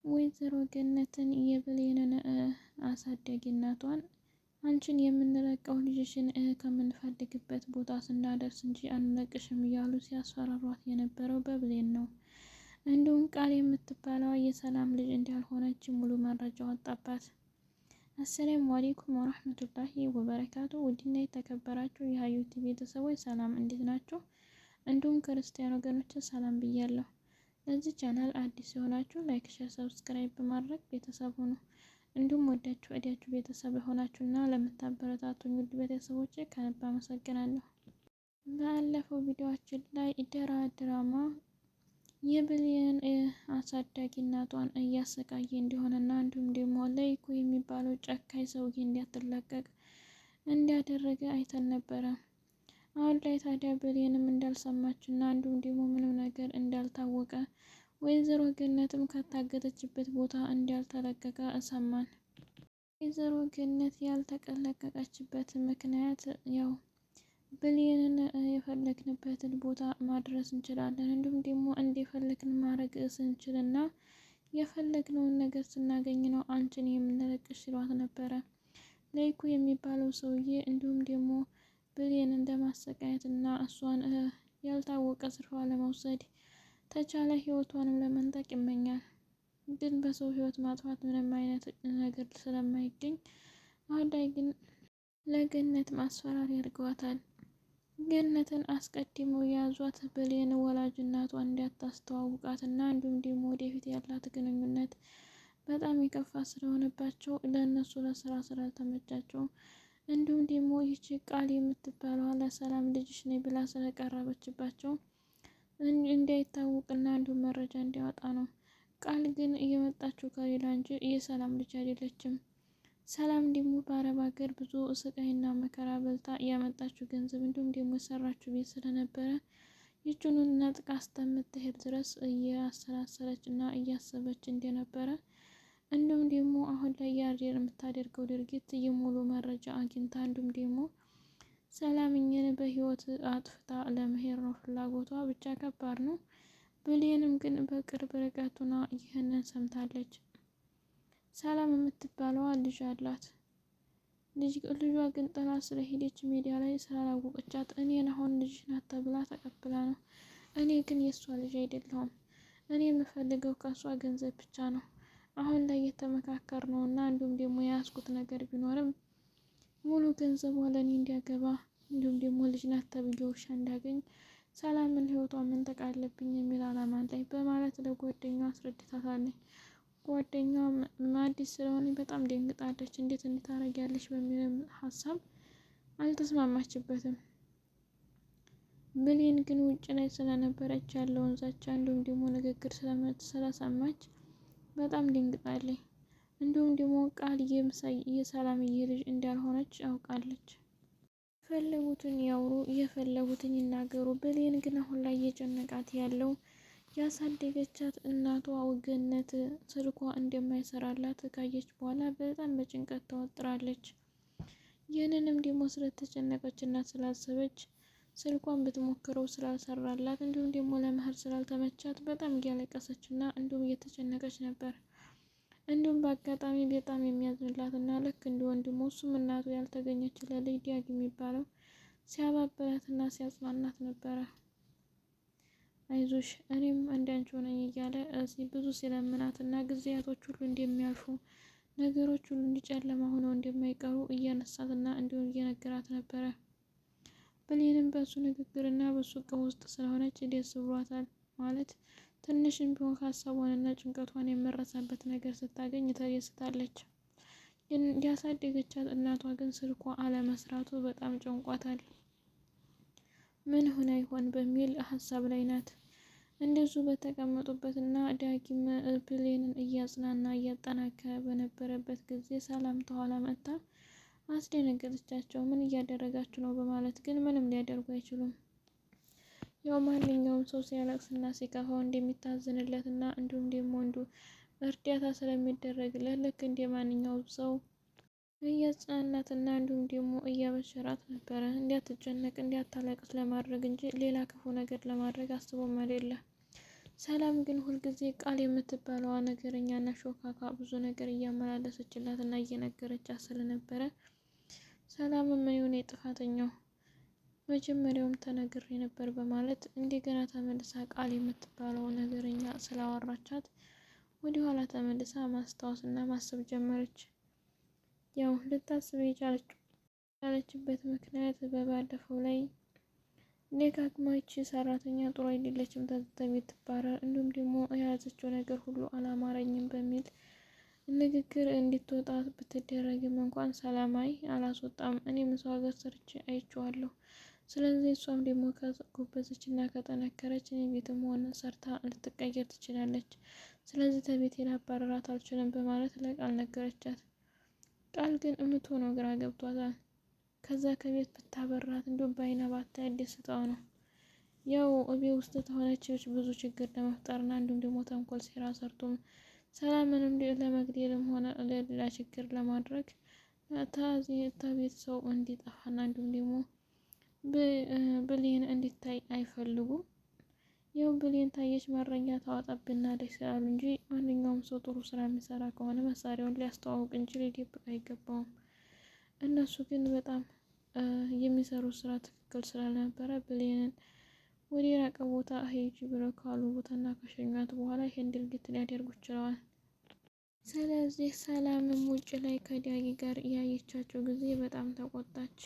ወይዘሮ ገነትን የብሌንን አሳዳጊ እናቷን አንቺን የምንለቀው ልጅሽን ከምንፈልግበት ቦታ ስናደርስ እንጂ አንለቅሽም እያሉ ሲያስፈራሯት የነበረው በብሌን ነው። እንዲሁም ቃል የምትባለዋ የሰላም ልጅ እንዳልሆነች ሙሉ መረጃ ወጣባት። አሰላሙ አሌይኩም ወራህመቱላሂ ወበረካቱ። ውድና የተከበራችሁ የሀዩቲ ቤተሰቦች ሰላም እንዴት ናቸው? እንዲሁም ክርስቲያን ወገኖች ሰላም ብያለሁ። ለዚህ ቻናል አዲስ የሆናችሁ ላይክ፣ ሼር፣ ሰብስክራይብ በማድረግ ቤተሰብ ሁኑ። እንዲሁም ወዳችሁ ወዲያችሁ ቤተሰብ የሆናችሁና ለምታበረታቱኝ ውድ ቤተሰቦች ከልብ አመሰግናለሁ። ባለፈው ቪዲዮአችን ላይ ድራማ የብሌን አሳዳጊ እናቷን እያሰቃየ እንደሆነና እንዲሁም ደግሞ ለይኩ የሚባለው ጨካኝ ሰውዬ እንዲያትለቀቅ እንዲያደረገ አይተን ነበረ። አሁን ላይ ታዲያ ብሌንም እንዳልሰማችና እንዲሁም ደግሞ ምንም ነገር እንዳልታወቀ ወይዘሮ ገነትም ከታገተችበት ቦታ እንዳልተለቀቀ እሰማን። ወይዘሮ ገነት ያልተለቀቀችበት ምክንያት ያው ብሌንን የፈለግንበትን ቦታ ማድረስ እንችላለን፣ እንዲሁም ደግሞ እንደፈለግን ማድረግ ስንችልና የፈለግነውን ነገር ስናገኝ ነው አንቺን የምንለቅሽ ሲሏት ነበረ። ለይኩ የሚባለው ሰውዬ እንዲሁም ደግሞ ብሌን እንደማሰቃየት እና እሷን ያልታወቀ ስርዋ ለመውሰድ ተቻለ ህይወቷንም ለመንጠቅ ይመኛል። ግን በሰው ህይወት ማጥፋት ምንም አይነት ነገር ስለማይገኝ አሁን ላይ ግን ለገነት ማስፈራሪያ አድርገዋታል። ገነትን አስቀድመው የያዟት ብሌን ወላጅ እናቷ እንዳታስተዋውቃት እና እንዲሁም ደግሞ ወደፊት ያላት ግንኙነት በጣም የከፋ ስለሆነባቸው ለእነሱ ለስራ ስላልተመቻቸው እንዲሁም ደግሞ ይቺ ቃል የምትባለዋ ለሰላም ልጅሽ ነኝ ብላ ስለቀረበችባቸው እንዳይታወቅና እንዲሁም መረጃ እንዲያወጣ ነው። ቃል ግን እየመጣችው ከሌላ እንጂ የሰላም ልጅ አይደለችም። ሰላም ደግሞ በአረብ ሀገር ብዙ ስቃይና መከራ በልታ ያመጣችው ገንዘብ እንዲሁም ደግሞ የሰራችው ቤት ስለነበረ ይችኑን ነጥቃ እስከምትሄድ ድረስ እያሰላሰለች እና እያሰበች እንደነበረ እንዲሁም ደግሞ አሁን ላይ ያሬር የምታደርገው ድርጊት የሙሉ መረጃ አግኝታ እንዲሁም ደግሞ ሰላምኝን በህይወት አጥፍታ ለመሄድ ነው ፍላጎቷ። ብቻ ከባድ ነው። ብሌንም ግን በቅርብ ርቀቱና ይህንን ሰምታለች። ሰላም የምትባለዋ ልጅ አላት። ልጇ ግን ጥላ ስለሄደች ሚዲያ ላይ ስላላወቀቻት እኔን አሁን ልጅ ናት ተብላ ተቀብላ ነው። እኔ ግን የእሷ ልጅ አይደለሁም። እኔ የምፈልገው ከእሷ ገንዘብ ብቻ ነው። አሁን ላይ የተመካከር ነው እና እንዲሁም ደግሞ የያዝኩት ነገር ቢኖርም ሙሉ ገንዘቧ ለእኔ እንዲያገባ እንዲሁም ደግሞ ልጅ ናት ተብዬ ውሻ እንዳገኝ ሰላምን ህይወቷን መንጠቅ አለብኝ የሚል አላማ ላይ በማለት ለጓደኛዋ አስረድታታለች። ጓደኛዋ አዲስ ስለሆነ በጣም ደንግጣለች። እንዴት እንድታረጊያለሽ በሚል ሀሳብ አልተስማማችበትም። ብሌን ግን ውጭ ላይ ስለነበረች ያለውን ዛቻ እንዲሁም ደግሞ ንግግር ስለሰማች በጣም ደንግጣለች። እንዲሁም ደግሞ ቃል የሰላምዬ ልጅ እንዳልሆነች አውቃለች። የፈለጉትን ያውሩ፣ የፈለጉትን ይናገሩ። ብሌን ግን አሁን ላይ እየጨነቃት ያለው ያሳደገቻት እናቷ ገነት ስልኳ እንደማይሰራላት ካየች በኋላ በጣም በጭንቀት ተወጥራለች። ይህንንም ደግሞ ስለተጨነቀች እና ስላሰበች ስልኳን ብትሞክረው ስላልሰራላት እንዲሁም ደግሞ ለመሄድ ስላልተመቻት በጣም እያለቀሰች እና እንዲሁም እየተጨነቀች ነበር። እንዲሁም በአጋጣሚ በጣም የሚያዝንላት እና ልክ እንደ ወንድሙ እሱም እናቱ ያልተገኘችለት ልጅ ዲያግ የሚባለው ሲያባብላት እና ሲያጽናናት ነበረ። አይዞሽ እኔም እንዳንቺ ሆነኝ እያለ እዚህ ብዙ ሲለምናት እና ጊዜያቶች ሁሉ እንደሚያልፉ ነገሮች ሁሉ እንዲጨለማ ሆነው እንደማይቀሩ እያነሳት እና እንዲሁም እየነገራት ነበረ። ብሌንም በሱ ንግግርና በሱ እቅፍ ውስጥ ስለሆነች ደስ ብሏታል። ማለት ትንሽም ቢሆን ሀሳቧንና ጭንቀቷን የመረሳበት ነገር ስታገኝ ተደስታለች። ያሳደገቻት እናቷ ግን ስልኳ አለመስራቱ በጣም ጨንቋታል። ምን ሆነ ይሆን በሚል ሀሳብ ላይ ናት። እንደዚሁ በተቀመጡበት እና ዳጊም ብሌንን እያጽናና እያጠናከረ በነበረበት ጊዜ ሰላም ተኋላ መጥታ አስደነገጠቻቸው። ምን እያደረጋችሁ ነው በማለት ግን ምንም ሊያደርጉ አይችሉም። ያው ማንኛውም ሰው ሲያለቅስና ሲከፋው እንደሚታዘንለት እና እንዲሁም ደግሞ እርዳታ ስለሚደረግለት ልክ እንደ ማንኛውም ሰው እያጽናናትና እንዲሁም ደግሞ እያበሸራት ነበረ። እንዲያትጨነቅ እንዲያታለቅስ ለማድረግ እንጂ ሌላ ክፉ ነገር ለማድረግ አስቦም አይደለም። ሰላም ግን ሁልጊዜ ቃል የምትባለዋ ነገረኛና ሾካካ ብዙ ነገር እያመላለሰችላት እና እየነገረቻት ስለነበረ ሰላምም ምን ይሁን የጥፋተኛው መጀመሪያውም ተነግሬ ነበር በማለት እንደገና ተመልሳ ቃል የምትባለው ነገረኛ ስላወራቻት ወደኋላ ተመልሳ ማስታወስ እና ማሰብ ጀመረች። ያው ልታስብ የቻለችበት ምክንያት በባለፈው ላይ ደጋግማች ሰራተኛ ጥሩ አይደለችም ተቤት ትባረር፣ እንዲሁም ደግሞ የያዘችው ነገር ሁሉ አላማረኝም በሚል ንግግር እንድትወጣ ብትደረግም እንኳን ሰላማዊ አላስወጣም፣ እኔም ሰው ሀገር ሰርቼ አይቼዋለሁ። ስለዚህ እሷም ደግሞ ከጎበዘች እና ከጠነከረች እኔ ቤትም ሆነ ሰርታ ልትቀየር ትችላለች። ስለዚህ ተቤቴ ላባረራት አልችልም በማለት ለቃል ነገረቻት። ቃል ግን የምትሆነው ግራ ገብቷታል። ከዛ ከቤት ብታበራት እንዲሁም በአይና ባታይ ደስታው ነው። ያው እቤት ውስጥ ተሆነች ብዙ ችግር ለመፍጠርና እንዲሁም ደግሞ ተንኮል ሴራ ሰርቶም ሰላምንም ለመግደልም ሆነ ለሌላ ችግር ለማድረግ ተቤት ሰው እንዲጠፋና እንዲሁም ደግሞ ብሌን እንዲታይ አይፈልጉም። ያው ብሌን ታየች መረጃ ታወጣብናለች ስላሉ እንጂ ማንኛውም ሰው ጥሩ ስራ የሚሰራ ከሆነ መሳሪያውን ሊያስተዋውቅ እንጂ ሊደብቅ አይገባውም። እነሱ ግን በጣም የሚሰሩት ስራ ትክክል ስላልነበረ ብሌንን ወደ የራቀ ቦታ ሂጂ ብለው ካሉ ቦታና ከሸኟት በኋላ ይሄን ድርጊት ሊያደርጉ ችለዋል። ስለዚህ ሰላምም ውጭ ላይ ከዳጊ ጋር ያየቻቸው ጊዜ በጣም ተቆጣች።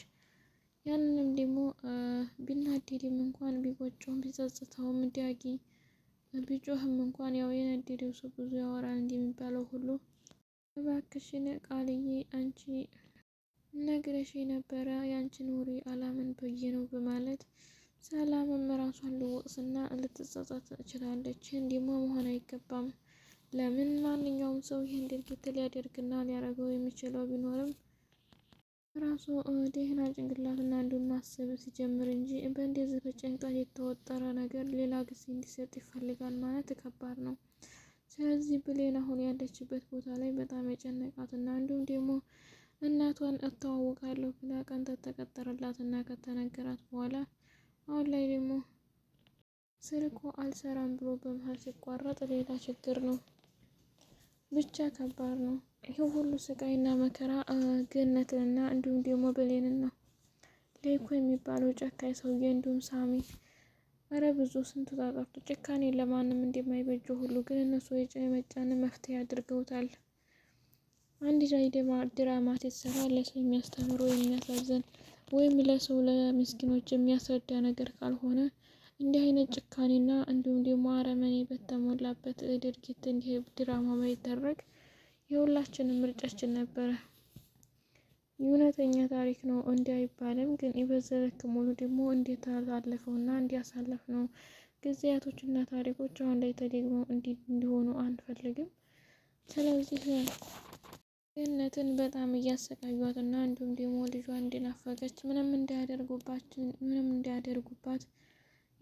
ያንንም ደግሞ ቢናደድም እንኳን ቢቆጨውም ቢጸጽተውም ዳጊ ቢጮህም እንኳን ያው የነደደው ሰው ብዙ ያወራል እንደሚባለው ሁሉ እባክሽን ቃልዬ አንቺ ነግረሽ የነበረ ያንቺን ወሬ አላምን ብዬ ነው በማለት ሰላምም ራሷን ልወቅስና ልትጸጸት ትችላለች። እንዲሞ መሆን አይገባም። ለምን ማንኛውም ሰው ይህን ድርጊት ሊያደርግና ሊያደርገው የሚችለው ቢኖርም ራሱ ደህና ጭንቅላትና እንዲሁም ማሰብ ሲጀምር እንጂ በእንደዚህ በጭንቀት የተወጠረ ነገር ሌላ ጊዜ እንዲሰጥ ይፈልጋል ማለት ከባድ ነው። ስለዚህ ብሌን አሁን ያለችበት ቦታ ላይ በጣም የጨነቃትና እንዲሁም ደግሞ እናቷን እተዋወቃለሁ ብላ ቀን ተቀጠረላትና ከተነገራት በኋላ አሁን ላይ ደግሞ ስልኩ አልሰራም ብሎ በመሀል ሲቋረጥ ሌላ ችግር ነው። ብቻ ከባድ ነው። ይህ ሁሉ ስቃይና መከራ ገነትንና እንዲሁም ደግሞ ብሌንን ነው። ሌኮ የሚባለው ጨካኝ ሰውዬ እንዲሁም ሳሚ እረ ብዙ ስንቱ ታጠፍቶ ጭካኔ ለማንም እንደማይበጀው ሁሉ ግን እነሱ የመጫን መፍትሄ አድርገውታል። አንድ ላይ ድራማ ሲሰራ ለሰው የሚያስተምር ወይም የሚያሳዝን ወይም ለሰው ለምስኪኖች የሚያስረዳ ነገር ካልሆነ እንዲህ አይነት ጭካኔና እንዲሁም ደግሞ አረመኔ በተሞላበት ድርጊት እንዲህ ድራማ ባይደረግ የሁላችንም ምርጫችን ነበረ። የእውነተኛ ታሪክ ነው እንዲህ አይባልም፣ ግን የበዘለክ ሙሉ ደግሞ እንዴት አላለፈውና እንዲያሳለፍ ነው ጊዜያቶችና ታሪኮች አሁን ላይ ተደግመው እንዲሆኑ አንፈልግም። ስለዚህ ገነትን በጣም እያሰቃዩት እና እንዲሁም ደግሞ ልጇ እንዲናፈቀች ምንም እንዳያደርጉባት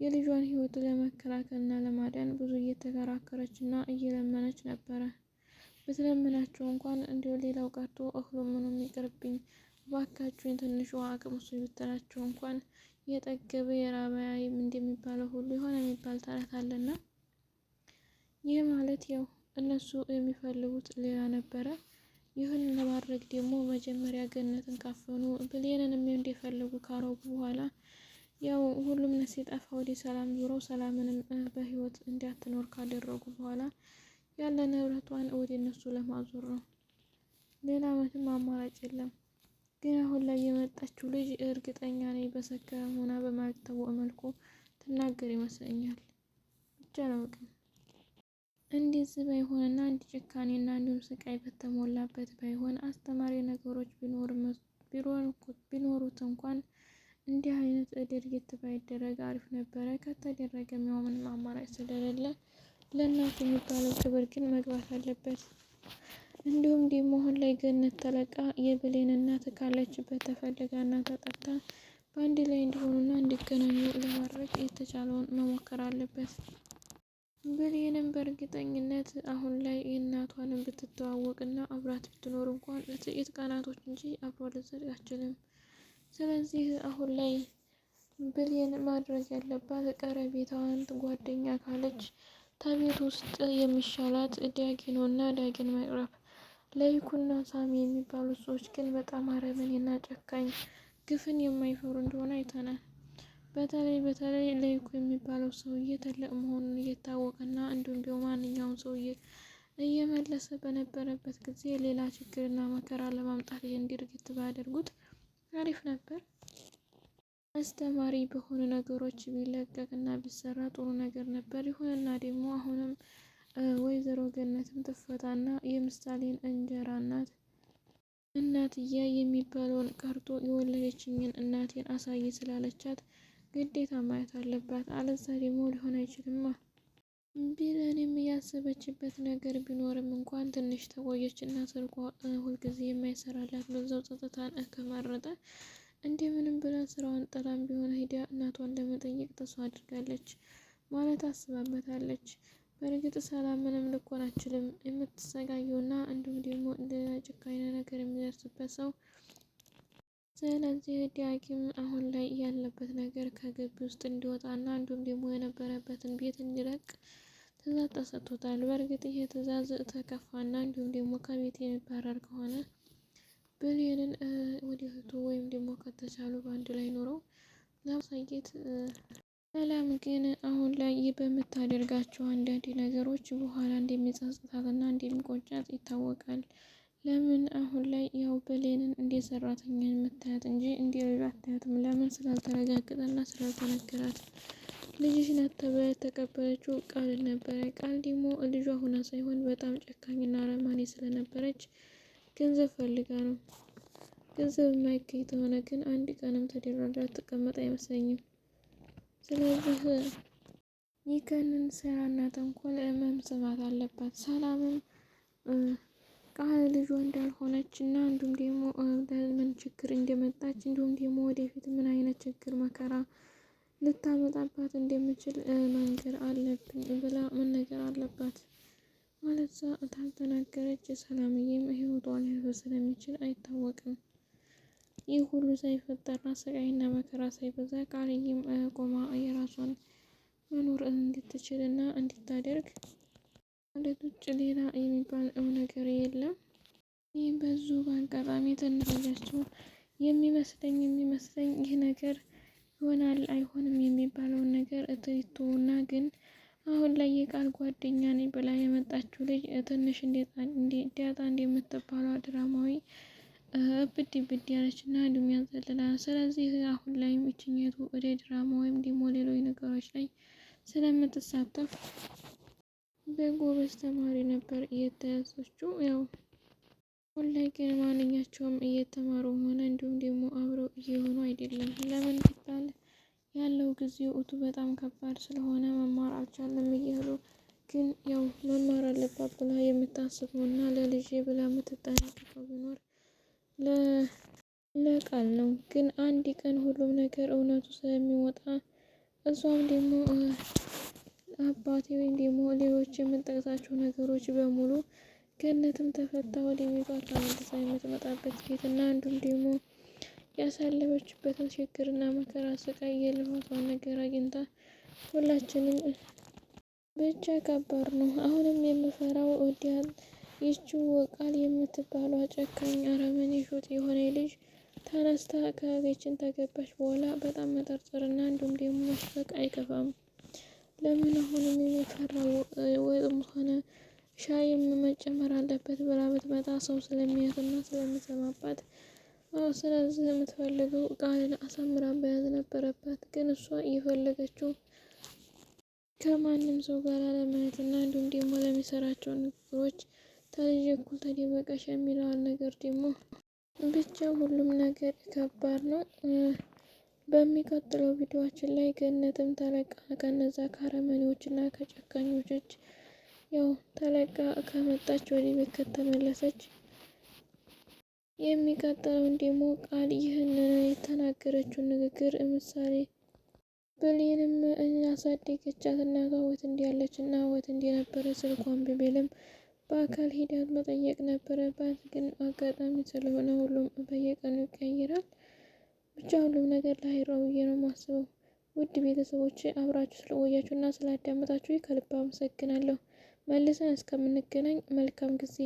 የልጇን ሕይወት ለመከላከልና ለማዳን ብዙ እየተከራከረች እና እየለመነች ነበረ። ብትለምናቸው እንኳን እንዲሁ ሌላው ቀርቶ እህሉ ምኑም ይቅርብኝ እባካችሁን ትንሽ ውሃ አቅምሱ ብትላቸው እንኳን የጠገበ የራበ ያይም እንደሚባለው ሁሉ የሆነ የሚባል ተረት አለና ይህ ማለት ያው እነሱ የሚፈልጉት ሌላ ነበረ። ይህን ለማድረግ ደግሞ መጀመሪያ ገነትን ካፈኑ ብሌንንም እንደፈለጉ ካረጉ በኋላ ያው ሁሉም ሲጠፋ ወደ ሰላም ዞረው ሰላምንም በህይወት እንዳትኖር ካደረጉ በኋላ ያለ ንብረቷን ወደ እነሱ ለማዞር ነው። ሌላ ምንም አማራጭ የለም። ግን አሁን ላይ የመጣችው ልጅ እርግጠኛ ነኝ በሰከረም ሆና በማይታወቅ መልኩ ትናገር ይመስለኛል። ብቻ አላውቅም። እንደዚህ ባይሆንና አንድ ጭካኔና እንዲሁም ስቃይ በተሞላበት ባይሆን አስተማሪ ነገሮች ቢኖሩት እንኳን እንዲህ አይነት ድርጊት ባይደረግ አሪፍ ነበረ። ከተደረገም ያው ምንም አማራጭ ስለሌለ ለእናት የሚባለው ክብር ግን መግባት አለበት። እንዲሁም ደግሞ አሁን ላይ ገነት ተለቃ የብሌን እናት ካለችበት ተፈልጋና ተጠርታ በአንድ ላይ እንዲሆኑና እንዲገናኙ ለማድረግ የተቻለውን መሞከር አለበት። ብሌንም በእርግጠኝነት አሁን ላይ የእናቷንም ብትተዋወቅና አብራት ብትኖር እንኳን ለጥቂት ቀናቶች እንጂ አብሮ ልትዘልቅ አትችልም። ስለዚህ አሁን ላይ ብሌን ማድረግ ያለባት ቀረቤታዋን ጓደኛ ካለች ከቤት ውስጥ የሚሻላት ዳጊ ነው እና ዳጊን መቅረብ። ለይኩና ሳሚ የሚባሉት ሰዎች ግን በጣም አረመኔና ጨካኝ፣ ግፍን የማይፈሩ እንደሆነ አይተናል። በተለይ ለይኩ የሚባለው ሰውዬ ትልቅ መሆኑን እየታወቀና እንዲሁም ደግሞ ማንኛውም ሰውዬ እየመለሰ በነበረበት ጊዜ ሌላ ችግርና መከራ ለማምጣት ይህን ድርጊት ባያደርጉት አሪፍ ነበር። አስተማሪ በሆኑ ነገሮች ቢለቀቅና ቢሰራ ጥሩ ነገር ነበር። ይሁንና ደግሞ አሁንም ወይዘሮ ገነትም ትፈታና የምሳሌን እንጀራ እናትዬ የሚባለውን ቀርቶ የወለደችኝን እናቴን አሳይ ስላለቻት ግዴታ ማየት አለባት፣ አለዛ ደግሞ ሊሆን አይችልማ። ቢለንም እያሰበችበት ነገር ቢኖርም እንኳን ትንሽ ተቆየች እና ስልኳ ሁልጊዜ የማይሰራላት በዛው ጸጥታን ከመረጠ እንደምንም ብላ ስራዋን ጥላም ቢሆን ሄዳ እናቷን ለመጠየቅ ተስፋ አድርጋለች፣ ማለት አስባበታለች። በእርግጥ ሰላም ምንም ልኮን አችልም የምትሰቃየውና እንዲሁም ደግሞ ጭካኔ ነገር የሚደርስበት ሰው። ስለዚህ ዳጊም አሁን ላይ ያለበት ነገር ከግቢ ውስጥ እንዲወጣና እንዲሁም ደግሞ የነበረበትን ቤት እንዲለቅ ትዕዛዝ ተሰጥቶታል። በእርግጥ ይሄ ትዕዛዝ ተከፋና እንዲሁም ደግሞ ከቤት የሚባረር ከሆነ ብሌንን ወደ እህቱ ወይም ደግሞ ከተቻሉ በአንድ ላይ ኖረው ለማሳየት። ሰላም ግን አሁን ላይ በምታደርጋቸው አንዳንድ ነገሮች በኋላ እንደሚጸጽታትና እንደሚቆጫት ይታወቃል። ለምን አሁን ላይ ያው ብሌንን እንደ ሰራተኛ የምታያት እንጂ እንደ ልጅ አታያትም። ለምን ስላልተረጋገጠና ስላልተነገራት። ልጅሽ ናት ተብላ የተቀበለችው ቃል ነበረ። ቃል ደግሞ ልጇ ሁና ሳይሆን በጣም ጨካኝና አረማኔ ስለነበረች ገንዘብ ፈልጋ ነው። ገንዘብ የማይገኝ ከሆነ ግን አንድ ቀንም ተደራድራ ትቀመጥ አይመስለኝም። ስለዚህ ይህንን ስራና ተንኮል መምሰማት አለባት። ሰላምም ቃል ልጇ እንዳልሆነች እና እንዲሁም ደግሞ ምን ችግር እንደመጣች እንዲሁም ደግሞ ወደፊት ምን አይነት ችግር መከራ ልታመጣባት እንደምችል መንገር አለብኝ ብላ መነገር አለባት። ማለት ታልተናገረች ሰላምዬም ህይወቷን ሊያልፍ ስለሚችል አይታወቅም። ይህ ሁሉ ሳይፈጠርና ስቃይና መከራ ሳይበዛ ቃልዬም ቆማ የራሷን መኖር እንድትችልና እንድታደርግ ማለት ውጭ ሌላ የሚባል ነገር የለም። ይህ በዙ በአጋጣሚ ትንረጃቸው የሚመስለኝ ይህ ነገር ይሆናል አይሆንም የሚባለውን ነገር እትይቱና ግን አሁን ላይ የቃል ጓደኛ ነኝ ብላ የመጣችው ልጅ ትንሽ ዳጣ እንደምትባለው ድራማዊ ብድ ብድ ያለች እና እንዲሁም ያንዘልላል። ስለዚህ አሁን ላይ ይችኛቱ ወደ ድራማ ወይም ደግሞ ሌሎች ነገሮች ላይ ስለምትሳተፍ በጎበዝ ተማሪ ነበር እየተያዘችው። ያው አሁን ላይ ግን ማንኛቸውም እየተማሩ ሆነ እንዲሁም ደግሞ አብረው እየሆኑ አይደለም። ለምን ቢባል ያለው ጊዜው በጣም ከባድ ስለሆነ መማር አልቻለም እያሉ ግን ያው መማር አለባት ብላ የምታስበው እና ለልጄ ብላ የምትጠነቀቀው ቢኖር ለቃል ነው። ግን አንድ ቀን ሁሉም ነገር እውነቱ ስለሚወጣ እሷም ደግሞ አባቴ ወይም ደግሞ ሌሎች የምንጠቅሳቸው ነገሮች በሙሉ ገነትም ተፈታ ወደ ቤቷ ተመልሳ የምትመጣበት ቤት እና እንዲሁም ደግሞ ያሳለፈችበትን ችግርና መከራ ስቃይ የልፋቷን ነገር አግኝታ ሁላችንም ብቻ ከባድ ነው። አሁንም የምፈራው ወዲያል ይቺው ቃል የምትባሏ ጨካኝ አረመኔ ሾጥ የሆነ ልጅ ተነስታ አካባቢያችን ተገባች በኋላ በጣም መጠርጠርና እንዲሁም ደግሞ መስፈቅ አይከፋም። ለምን አሁንም የሚፈራው ወጥም ሆነ ሻይም መጨመር አለበት ብላ ብትመጣ ሰው ስለሚያትና ስለሚሰማባት፣ ስለዚህ የምትፈልገው ቃልን አሳምራ በያዝ ነበረባት። ግን እሷ እየፈለገችው ከማንም ሰው ጋር ለማየት እና እንዲሁም ደግሞ ለሚሰራቸው ንግግሮች ተልጅ እኩል ተደበቀሽ የሚለዋል ነገር ደግሞ ብቻ ሁሉም ነገር ከባድ ነው። በሚቀጥለው ቪዲዮአችን ላይ ገነትም ተለቃ ከነዛ ከአረመኔዎች እና ከጨካኞች ያው ተለቃ ከመጣች ወደ ቤት ከተመለሰች የሚቀጥለውን ደግሞ ቃል ይህንን የተናገረችውን ንግግር ምሳሌ ብሌንም ያሳደገቻት እናቷ ወት እንዲያለች እና ወት እንደነበረ ስልኳን ቢቤልም በአካል ሂዳት መጠየቅ ነበረባት። ግን አጋጣሚ ስለሆነ ሁሉም በየቀኑ ይቀይራል። ብቻ ሁሉም ነገር ለሀይራው ብዬ ነው የማስበው። ውድ ቤተሰቦች አብራችሁ ስለቆያችሁና ስላዳመጣችሁ ከልብ አመሰግናለሁ። መልሰን እስከምንገናኝ መልካም ጊዜ